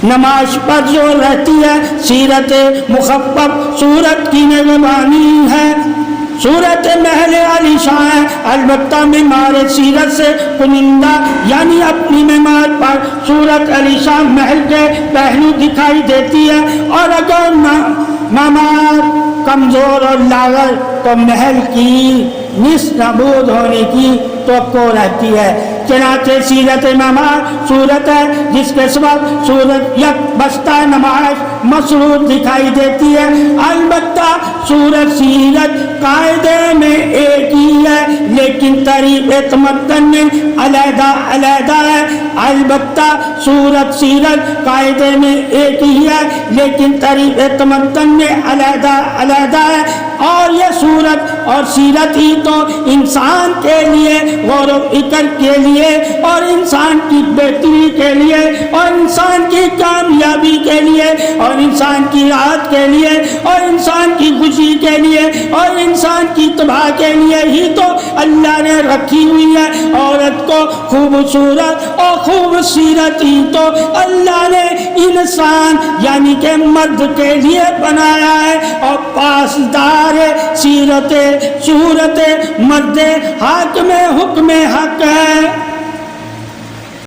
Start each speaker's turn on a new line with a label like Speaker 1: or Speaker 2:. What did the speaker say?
Speaker 1: نماز پر جو رہتی ہے، سیرت مخفف صورت کی نگرانی ہے، صورت محل علی شاہ ہے، البتہ معمار سیرت سے کنندہ یعنی اپنی معمار پر صورت علی شاہ محل کے پہلو دکھائی دیتی ہے، اور اگر معمار کمزور اور لاغر تو محل کی نصف نابود ہونے کی توقع رہتی ہے۔ چنانچہ سیرت معمار صورت ہے جس کے سبب صورت یک بستہ نمائش مسرور دکھائی دیتی ہے، البتہ صورت سیرت قاعدے میں ایک ہی ہے لیکن طریق تمدن میں علیحدہ علیحدہ ہے۔ البتہ صورت سیرت قاعدے میں ایک ہی ہے لیکن طریق تمدن میں علیحدہ علیحدہ ہے، اور یہ صورت اور سیرت ہی تو انسان کے لیے غور و فکر کے لیے اور انسان کی بہتری کے لیے اور انسان کی کامیابی کے لیے اور انسان کی راحت کے لیے اور انسان کی خوشی کے لیے اور انسان کی تباہ کے لیے ہی تو اللہ نے رکھی ہوئی ہے۔ عورت کو خوبصورت اور خوبصورت ہی تو اللہ نے انسان یعنی کہ مرد کے لیے بنایا ہے، اور پاسدار سیرت صورت مرد حاکم حکم حق ہے۔